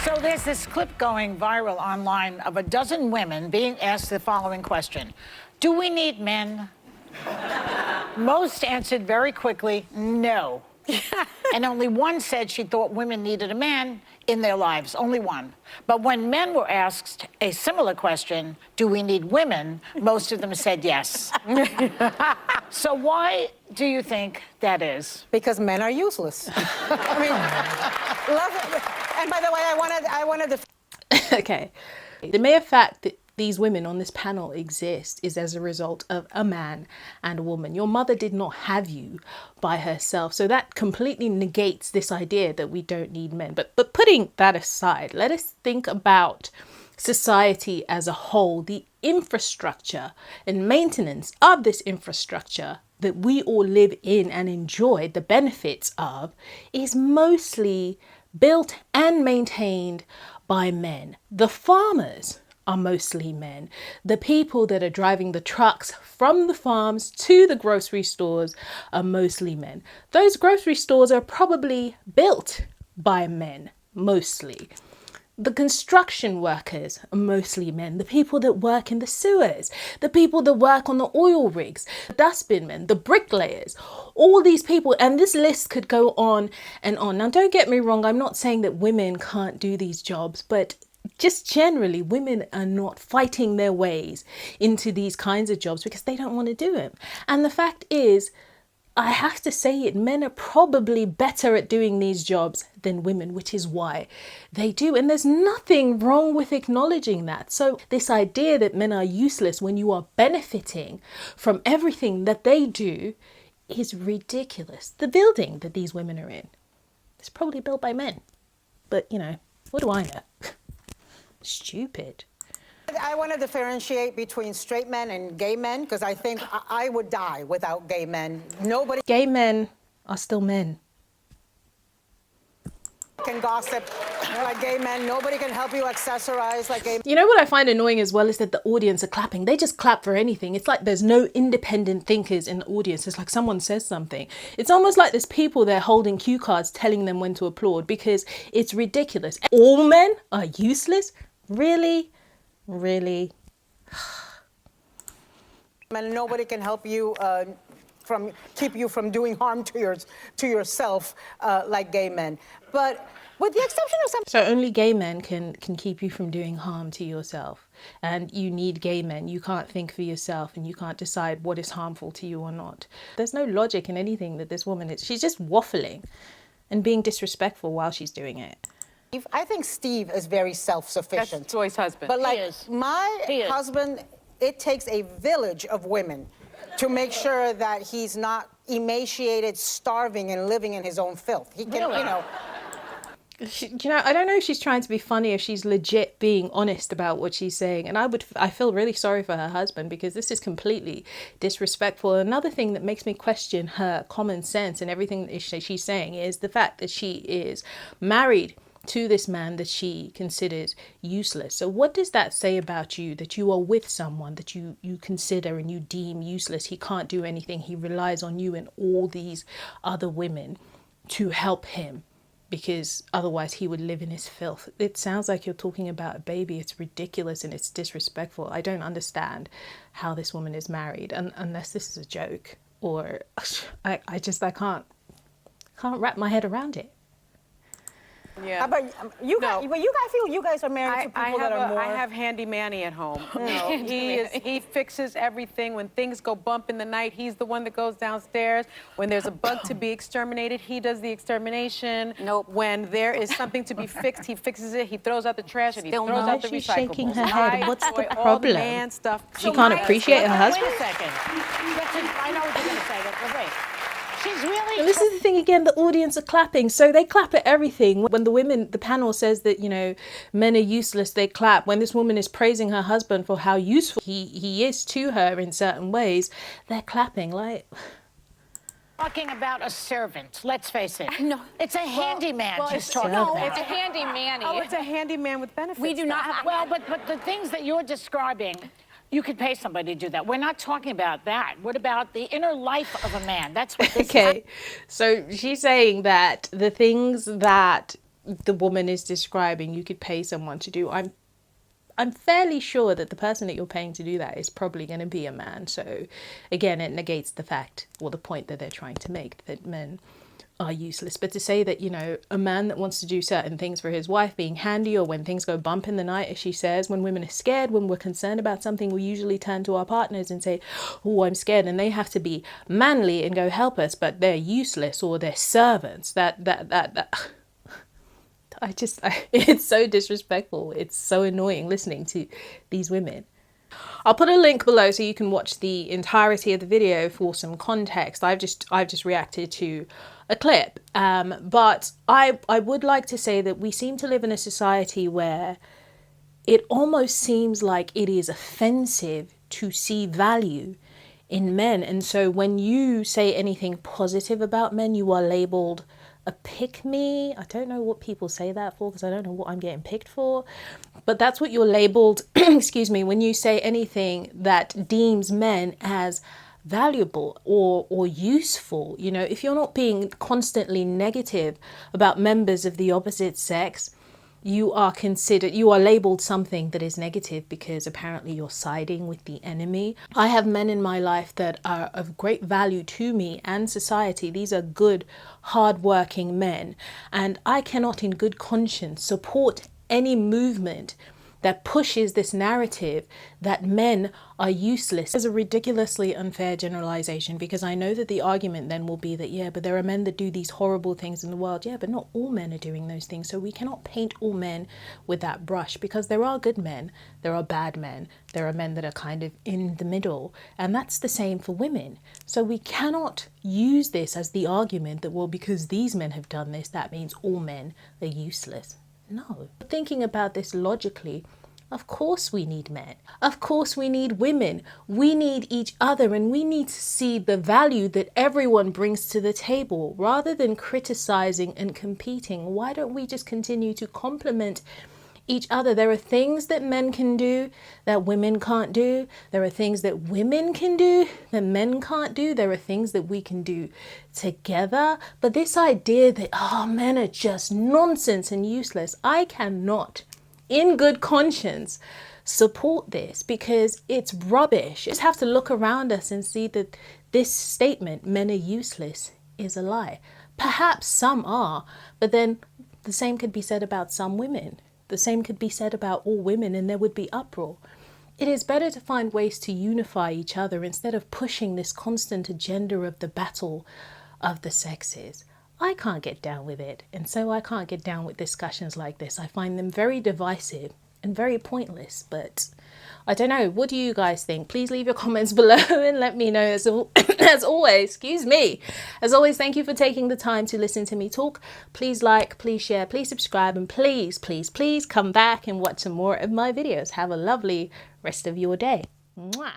So there's this clip going viral online of a dozen women being asked the following question: do we need men? Most answered very quickly, no. And only one said she thought women needed a man in their lives, only one. But when men were asked a similar question, do we need women, most of them said yes. So why do you think that is? Because men are useless. I mean, love it. And by the way, I wanted to... Okay. The mere fact that these women on this panel exist is as a result of a man and a woman. Your mother did not have you by herself. So that completely negates this idea that we don't need men. But putting that aside, let us think about society as a whole, the infrastructure and maintenance of this infrastructure that we all live in and enjoy the benefits of is mostly built and maintained by men. The farmers are mostly men. The people that are driving the trucks from the farms to the grocery stores are mostly men. Those grocery stores are probably built by men, mostly. The construction workers are mostly men. The people that work in the sewers, the people that work on the oil rigs, the dustbin men, the bricklayers, all these people, and this list could go on and on. Now, don't get me wrong, I'm not saying that women can't do these jobs, but just generally, women are not fighting their ways into these kinds of jobs because they don't want to do them. And the fact is, I have to say it, men are probably better at doing these jobs than women, which is why they do. And there's nothing wrong with acknowledging that. So this idea that men are useless when you are benefiting from everything that they do is ridiculous. The building that these women are in is probably built by men. But, you know, what do I know? Stupid. I want to differentiate between straight men and gay men because I think I would die without gay men. Nobody... Gay men are still men. ...can gossip like gay men. Nobody can help you accessorize like gay men. You know what I find annoying as well is that the audience are clapping. They just clap for anything. It's like there's no independent thinkers in the audience. It's like someone says something. It's almost like there's people there holding cue cards telling them when to applaud because it's ridiculous. All men are useless? Really? Really? And nobody can help you keep you from doing harm to yourself like gay men. But with the exception of some... So only gay men can keep you from doing harm to yourself. And you need gay men. You can't think for yourself and you can't decide what is harmful to you or not. There's no logic in anything that this woman is. She's just waffling and being disrespectful while she's doing it. I think Steve is very self-sufficient. That's Joy's husband. But like my husband, it takes a village of women to make sure that he's not emaciated, starving, and living in his own filth. He can, you know... You know, I don't know if she's trying to be funny, if she's legit being honest about what she's saying. And I feel really sorry for her husband because this is completely disrespectful. Another thing that makes me question her common sense and everything that she's saying is the fact that she is married to this man that she considers useless. So what does that say about you, that you are with someone that you consider and you deem useless? He can't do anything. He relies on you and all these other women to help him because otherwise he would live in his filth. It sounds like you're talking about a baby. It's ridiculous and it's disrespectful. I don't understand how this woman is married unless this is a joke, or I can't wrap my head around it. Yeah. How about you guys? But I feel you guys are married to people that are more... I have Handy Manny at home. No, he fixes everything. When things go bump in the night, he's the one that goes downstairs. When there's a bug to be exterminated, he does the extermination. Nope. When there is something to be fixed, he fixes it. He throws out the trash and he throws out the recyclables. She's shaking her head. What's the problem? Man stuff. She can't appreciate her husband? Wait a second. I know what you're going to say, but wait. She's really... And this is the thing again, the audience are clapping. So they clap at everything. When the panel says that, you know, men are useless, they clap. When this woman is praising her husband for how useful he is to her in certain ways, they're clapping like... Talking about a servant, let's face it. No. It's a handyman she's talking No, about. it's a handy-manny. Oh, it's a handyman with benefits. We do not have... Well, but the things that you're describing, you could pay somebody to do that. We're not talking about that. What about the inner life of a man? That's what this Okay, so she's saying that the things that the woman is describing you could pay someone to do, I'm fairly sure that the person that you're paying to do that is probably going to be a man. So again, it negates the fact or the point that they're trying to make, that men are useless. But to say that, you know, a man that wants to do certain things for his wife, being handy, or when things go bump in the night, as she says, when women are scared, when we're concerned about something, we usually turn to our partners and say, oh, I'm scared, and they have to be manly and go help us, but they're useless, or they're servants. It's so disrespectful. It's so annoying listening to these women. I'll put a link below so you can watch the entirety of the video for some context. I've just reacted to a clip, but I would like to say that we seem to live in a society where it almost seems like it is offensive to see value in men, and so when you say anything positive about men, you are labeled a pick-me. I don't know what people say that for, because I don't know what I'm getting picked for, but that's what you're labeled, excuse me, when you say anything that deems men as valuable or useful. You know, if you're not being constantly negative about members of the opposite sex, you are labeled something that is negative, because apparently you're siding with the enemy. I have men in my life that are of great value to me and society. These are good, hardworking men, and I cannot in good conscience support any movement that pushes this narrative that men are useless. It's a ridiculously unfair generalization, because I know that the argument then will be that, yeah, but there are men that do these horrible things in the world. Yeah, but not all men are doing those things. So we cannot paint all men with that brush, because there are good men, there are bad men, there are men that are kind of in the middle. And that's the same for women. So we cannot use this as the argument that, well, because these men have done this, that means all men are useless. No. Thinking about this logically, of course we need men. Of course we need women. We need each other, and we need to see the value that everyone brings to the table. Rather than criticizing and competing, why don't we just continue to complement each other? There are things that men can do that women can't do. There are things that women can do that men can't do. There are things that we can do together. But this idea that, oh, men are just nonsense and useless, I cannot, in good conscience, support this, because it's rubbish. You just have to look around us and see that this statement, men are useless, is a lie. Perhaps some are, but then the same could be said about some women. The same could be said about all women, and there would be uproar. It is better to find ways to unify each other instead of pushing this constant agenda of the battle of the sexes. I can't get down with it, and so I can't get down with discussions like this. I find them very divisive and very pointless, but I don't know. What do you guys think? Please leave your comments below and let me know. As always, excuse me. As always, thank you for taking the time to listen to me talk. Please like, please share, please subscribe, and please, please, please come back and watch some more of my videos. Have a lovely rest of your day. Mwah.